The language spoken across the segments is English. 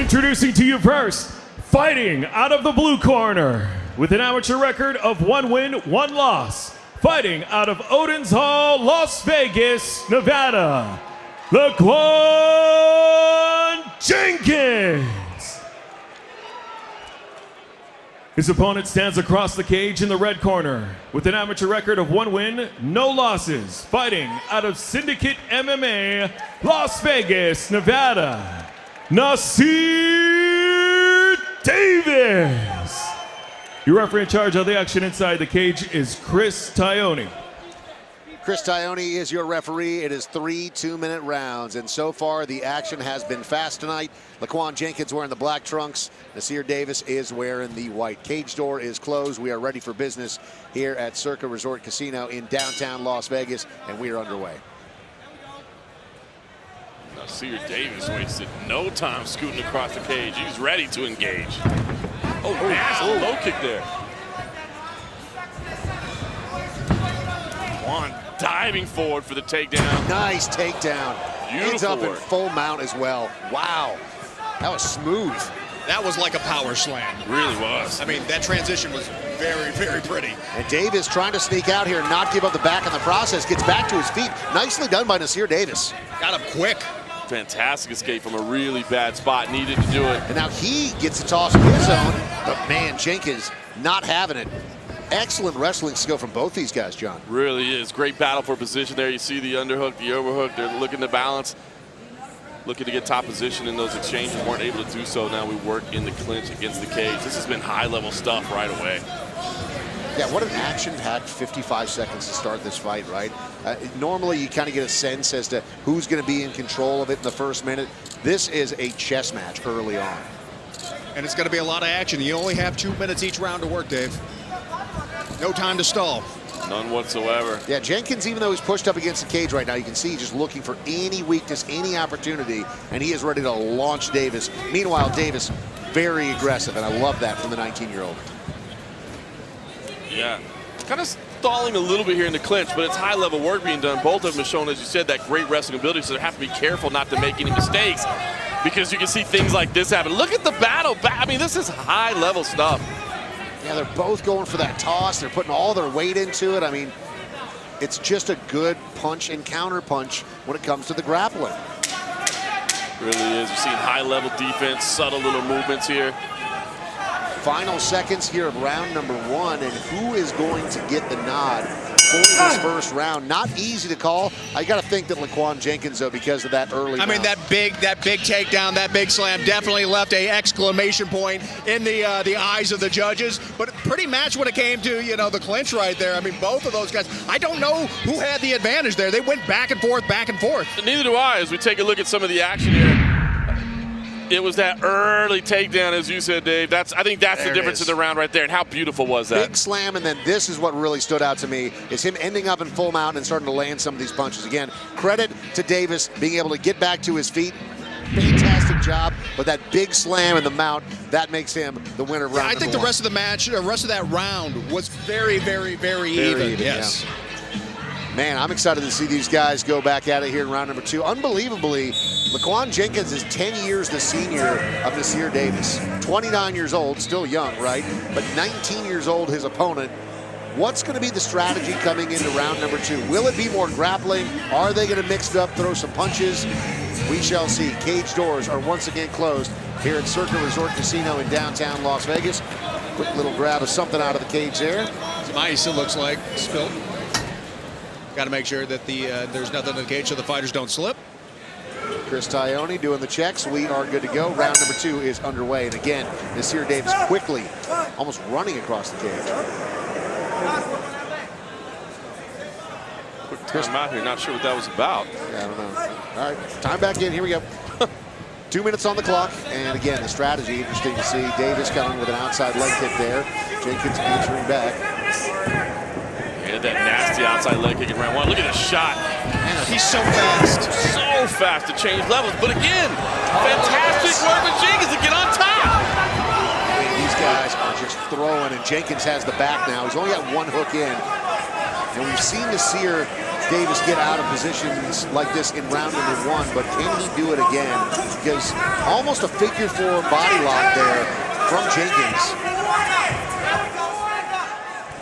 Introducing to you first, fighting out of the blue corner, with an amateur record of 1 win, 1 loss, fighting out of Odin's Hall, Las Vegas, Nevada, Laquan Jenkins. His opponent stands across the cage in the red corner, with an amateur record of 1 win, no losses, fighting out of Syndicate MMA, Las Vegas, Nevada, Nasir Davis. Your referee in charge of the action inside the cage is Chris Tione. Chris Tione is your referee. It is 3 2-minute rounds, and so far the action has been fast tonight. Laquan Jenkins wearing the black trunks. Nasir Davis is wearing the white. Cage door is closed. We are ready for business here at Circa Resort Casino in downtown Las Vegas, and we are underway. Nasir Davis wasted no time scooting across the cage. He's ready to engage. Oh, massive low kick there. Laquan diving forward for the takedown. Nice takedown. Ends up in full mount as well. Wow, that was smooth. That was like a power slam. It really was. I mean, that transition was very, very pretty. And Davis trying to sneak out here, not give up the back in the process, gets back to his feet. Nicely done by Nasir Davis. Got up quick. Fantastic escape from a really bad spot. Needed to do it. And now he gets a toss of his own, but man, Jenkins not having it. Excellent wrestling skill from both these guys, John. Really is. Great battle for position there. You see the underhook, the overhook. They're looking to balance, looking to get top position in those exchanges. Weren't able to do so. Now we work in the clinch against the cage. This has been high-level stuff right away. Yeah, what an action-packed 55 seconds to start this fight, right? Normally, you kind of get a sense as to who's going to be in control of it in the first minute. This is a chess match early on. And it's going to be a lot of action. You only have 2 minutes each round to work, Dave. No time to stall. None whatsoever. Yeah, Jenkins, even though he's pushed up against the cage right now, you can see he's just looking for any weakness, any opportunity, and he is ready to launch Davis. Meanwhile, Davis, very aggressive, and I love that from the 19-year-old. Yeah, kind of stalling a little bit here in the clinch, but it's high-level work being done. Both of them have shown, as you said, that great wrestling ability, so they have to be careful not to make any mistakes, because you can see things like this happen. Look at the battle. I mean, this is high-level stuff. Yeah, they're both going for that toss. They're putting all their weight into it. I mean, it's just a good punch and counter punch when it comes to the grappling. Really is. You're seeing high-level defense, subtle little movements here. Final seconds here of round number 1, and who is going to get the nod for this first round? Not easy to call. I got to think that Laquan Jenkins, though, because of that early I mean, that big takedown, that big slam definitely left a exclamation point in the eyes of the judges. But pretty match when it came to, you know, the clinch right there. I mean, both of those guys, I don't know who had the advantage there. They went back and forth, back and forth. And neither do I, as we take a look at some of the action here. It was that early takedown, as you said, Dave. I think that's the difference in the round right there. And how beautiful was that? Big slam, and then this is what really stood out to me, is him ending up in full mount and starting to land some of these punches. Again, credit to Davis being able to get back to his feet. Fantastic job, but that big slam in the mount, that makes him the winner of round I think the rest of the match, the rest of that round was very, very, very even. Yes. Yeah. Man, I'm excited to see these guys go back at it here in round number 2. Unbelievably, Laquan Jenkins is 10 years the senior of Nasir Davis. 29 years old, still young, right? But 19 years old, his opponent. What's going to be the strategy coming into round number 2? Will it be more grappling? Are they going to mix it up, throw some punches? We shall see. Cage doors are once again closed here at Circa Resort Casino in downtown Las Vegas. Quick little grab of something out of the cage there. Some ice, it looks like, spilled. Got to make sure that there's nothing in the cage so the fighters don't slip. Chris Tione doing the checks. We are good to go. Round number 2 is underway. And again, Nasir Davis quickly, almost running across the cage. Quick time out here. Not sure what that was about. Yeah, I don't know. All right, time back in. Here we go. 2 minutes on the clock. And again, the strategy, interesting to see. Davis coming with an outside leg kick there. Jenkins answering back. And that nasty outside leg kick in round 1. Look at the shot. Man, he's so fast. So fast to change levels. But again, fantastic work with Jenkins to get on top. These guys are just throwing, and Jenkins has the back now. He's only got 1 hook in. And we've seen Nasir Davis get out of positions like this in round number 1, but can he do it again? Because almost a figure 4 body lock there from Jenkins.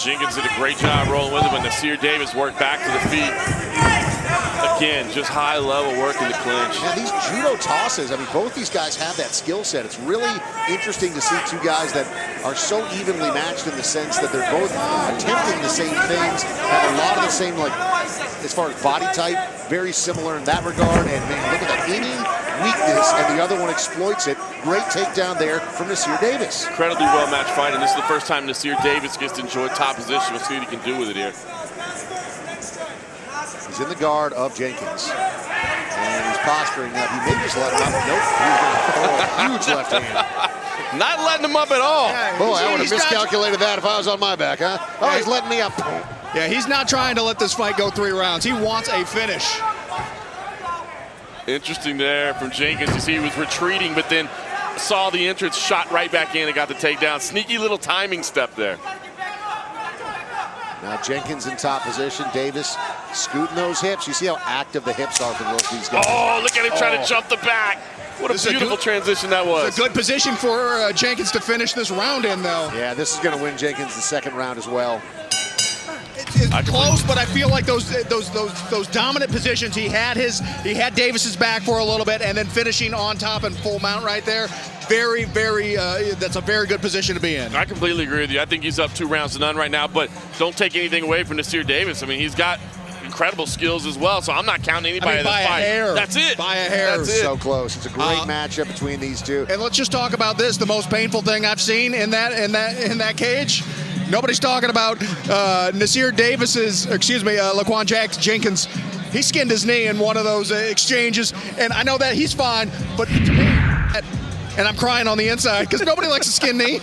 Jenkins did a great job rolling with him, and Nasir Davis worked back to the feet. Again, just high-level work in the clinch. Yeah, these judo tosses, I mean, both these guys have that skill set. It's really interesting to see two guys that are so evenly matched in the sense that they're both attempting the same things, have a lot of the same, like, as far as body type, very similar in that regard. And, man, look at that. Any weakness, and the other one exploits it. Great takedown there from Nasir Davis. Incredibly well-matched fight, and this is the first time Nasir Davis gets to enjoy top position. We'll see what he can do with it here. He's in the guard of Jenkins. And he's posturing up. He may just let him up. Nope. He's going to throw a huge left hand. Not letting him up at all. Yeah, boy, I would have miscalculated that if I was on my back, huh? Oh, he's letting me up. Yeah, he's not trying to let this fight go 3 rounds. He wants a finish. Interesting there from Jenkins. You see he was retreating, but then saw the entrance, shot right back in and got the takedown. Sneaky little timing step there. Now Jenkins in top position. Davis scooting those hips. You see how active the hips are for both these guys. Oh, look at him trying to jump the back. What a beautiful transition that was. It's a good position for Jenkins to finish this round in, though. Yeah, this is going to win Jenkins the second round as well. It's close, but I feel like those dominant positions. He had Davis's back for a little bit, and then finishing on top and full mount right there. Very, very. That's a very good position to be in. I completely agree with you. I think he's up 2 rounds to none right now, but don't take anything away from Nasir Davis. I mean, he's got incredible skills as well, so I'm not counting anybody in this fight. By a hair. That's it. By a hair. That's it. So close. It's a great matchup between these two. And let's just talk about this. The most painful thing I've seen in that cage. Nobody's talking about Nasir Davis's, Laquan Jenkins. He skinned his knee in one of those exchanges, and I know that he's fine, but to me, and I'm crying on the inside because nobody likes a skin knee.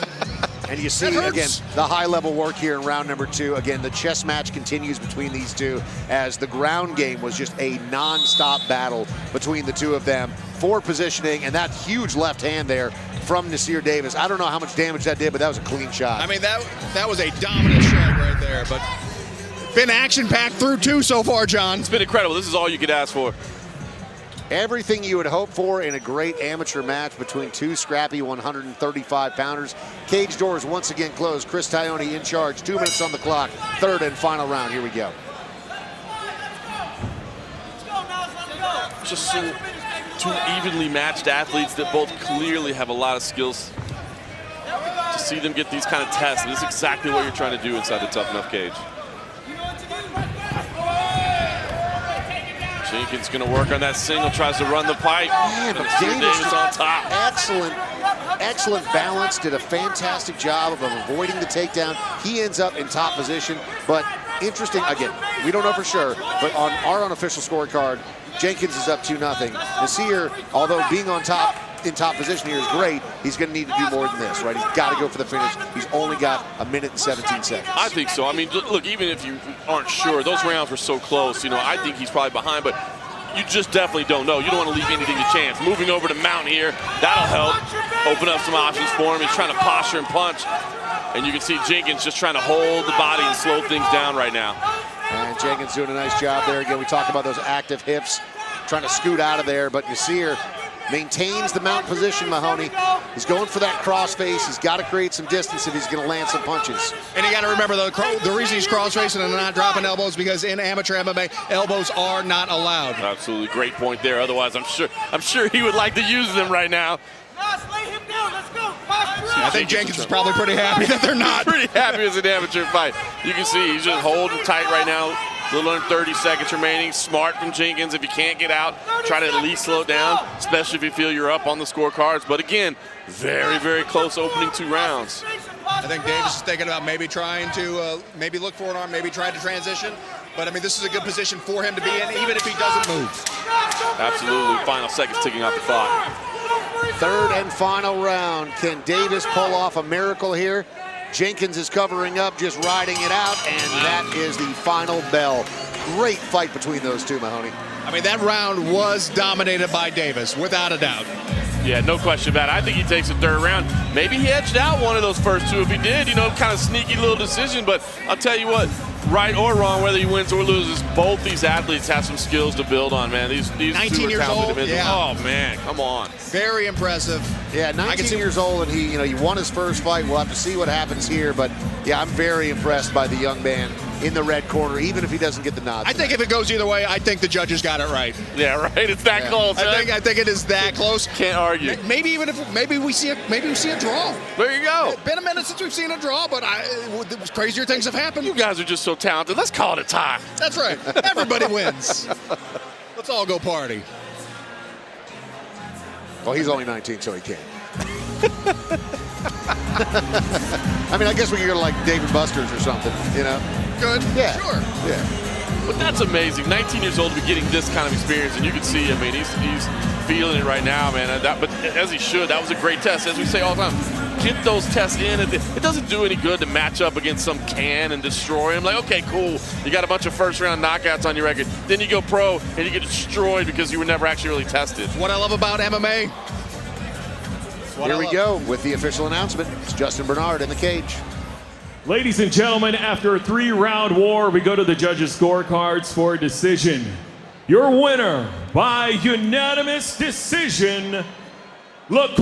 And you see, again, the high-level work here in round number 2. Again, the chess match continues between these two as the ground game was just a non-stop battle between the two of them for positioning, and that huge left hand there from Nasir Davis. I don't know how much damage that did, but that was a clean shot. I mean, that was a dominant strike right there, but been action-packed through 2 so far, John. It's been incredible. This is all you could ask for. Everything you would hope for in a great amateur match between two scrappy 135-pounders. Cage doors once again closed. Chris Tione in charge. 2 minutes on the clock. Third and final round. Here we go. Just so 2 evenly matched athletes that both clearly have a lot of skills. To see them get these kind of tests, this is exactly what you're trying to do inside the Tuff-N-Uff cage. Jenkins going to work on that single, tries to run the pipe. Man, but Davis on top. Excellent balance. Did a fantastic job of avoiding the takedown. He ends up in top position. But interesting, again, we don't know for sure, but on our unofficial scorecard, Jenkins is up 2-0. Nasir, although being on top, in top position here is great, he's going to need to do more than this, right? He's got to go for the finish. He's only got 1 minute and 17 seconds. I think so. I mean, look, even if you aren't sure, those rounds were so close. You know, I think he's probably behind, but you just definitely don't know. You don't want to leave anything to chance. Moving over to mount here, that'll help open up some options for him. He's trying to posture and punch, and you can see Jenkins just trying to hold the body and slow things down right now. And Jenkins doing a nice job there. Again, we talked about those active hips, trying to scoot out of there, but Nasir maintains the mount position, Mahoney. He's going for that crossface. He's got to create some distance if he's going to land some punches. And you got to remember, the reason he's crossfacing and not dropping elbows because in amateur MMA, elbows are not allowed. Absolutely, great point there. Otherwise, I'm sure he would like to use them right now. I think Jenkins is probably pretty happy that they're not. Pretty happy as an amateur fight. You can see he's just holding tight right now. A little under 30 seconds remaining. Smart from Jenkins. If you can't get out, try to at least slow it down, especially if you feel you're up on the scorecards. But again, very, very close opening 2 rounds. I think Davis is thinking about maybe trying to maybe look for an arm, maybe try to transition. But, I mean, this is a good position for him to be in, even if he doesn't move. Absolutely. Final seconds ticking off the clock. Third and final round. Can Davis pull off a miracle here? Jenkins is covering up, just riding it out, and that is the final bell. Great fight between those two, Mahoney. I mean, that round was dominated by Davis, without a doubt. Yeah, no question about it. I think he takes the 3rd round. Maybe he edged out one of those first 2. If he did, you know, kind of sneaky little decision. But I'll tell you what, right or wrong, whether he wins or loses, both these athletes have some skills to build on, man. These 19 two are years talented old, individuals. yeah. Oh, man, come on. Very impressive. Yeah, 19 years old, and he won his first fight. We'll have to see what happens here, but yeah, I'm very impressed by the young man in the red corner, even if he doesn't get the nod. I think if it goes either way, I think the judges got it right. Yeah, right. It's that close. I think it is that close. Can't argue. Maybe even if we see a draw. There you go. It's been a minute since we've seen a draw, but crazier things have happened. You guys are just so talented. Let's call it a tie. That's right. Everybody wins. Let's all go party. Well, he's only 19, so he can't. I mean, I guess we could go to like David Buster's or something, you know? Good. Yeah. Sure. Yeah. But that's amazing. 19 years old to be getting this kind of experience, and you can see, I mean, he's feeling it right now, man. But as he should, that was a great test. As we say all the time, get those tests in. It doesn't do any good to match up against some can and destroy him. Like, okay, cool. You got a bunch of first-round knockouts on your record. Then you go pro, and you get destroyed because you were never actually really tested. What I love about MMA. Here we go with the official announcement. It's Justin Bernard in the cage. Ladies and gentlemen, after a 3-round war, we go to the judges' scorecards for a decision. Your winner by unanimous decision, Laquan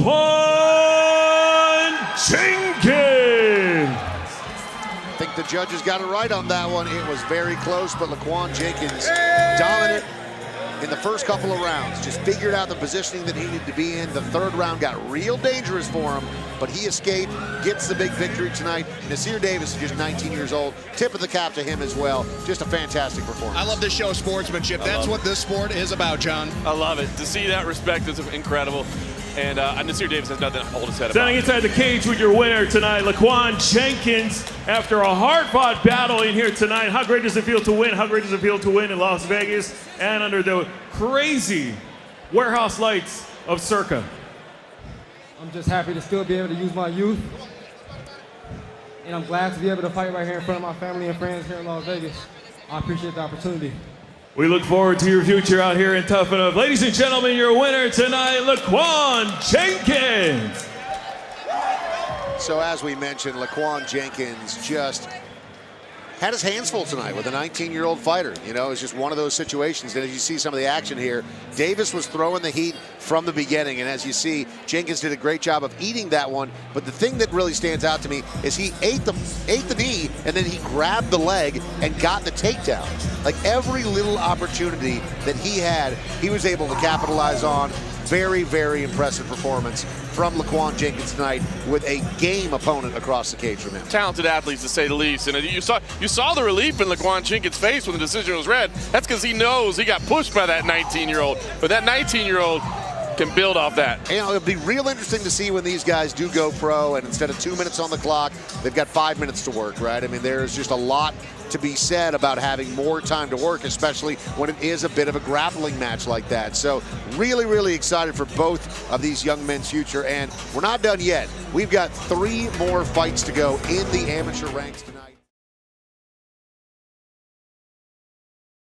Jenkins. I think the judges got it right on that one. It was very close, but Laquan Jenkins dominant in the first couple of rounds. Just figured out the positioning that he needed to be in. The third round got real dangerous for him, but he escaped, gets the big victory tonight. Nasir Davis is just 19 years old. Tip of the cap to him as well. Just a fantastic performance. I love this show of sportsmanship. That's what this sport is about, John. I love it. To see that respect is incredible. And Nasir Davis has nothing to hold his head about. Standing inside the cage with your winner tonight, Laquan Jenkins. After a hard-fought battle in here tonight, how great does it feel to win? How great does it feel to win in Las Vegas and under the crazy warehouse lights of Circa? I'm just happy to still be able to use my youth. And I'm glad to be able to fight right here in front of my family and friends here in Las Vegas. I appreciate the opportunity. We look forward to your future out here in Tuff-N-Uff. Ladies and gentlemen, your winner tonight, Laquan Jenkins. So as we mentioned, Laquan Jenkins just had his hands full tonight with a 19-year-old fighter. You know, it's just one of those situations. And as you see some of the action here, Davis was throwing the heat from the beginning. And as you see, Jenkins did a great job of eating that one. But the thing that really stands out to me is he ate the knee, and then he grabbed the leg and got the takedown. Like every little opportunity that he had, he was able to capitalize on. Very, very impressive performance from Laquan Jenkins tonight with a game opponent across the cage from him. Talented athletes, to say the least. And you saw the relief in Laquan Jenkins' face when the decision was read. That's because he knows he got pushed by that 19-year-old. But that 19-year-old can build off that. You know, it'll be real interesting to see when these guys do go pro, and instead of 2 minutes on the clock, they've got 5 minutes to work, right? I mean, there's just a lot to be said about having more time to work, especially when it is a bit of a grappling match like that. So really, really excited for both of these young men's future, and we're not done yet. We've got 3 more fights to go in the amateur ranks tonight.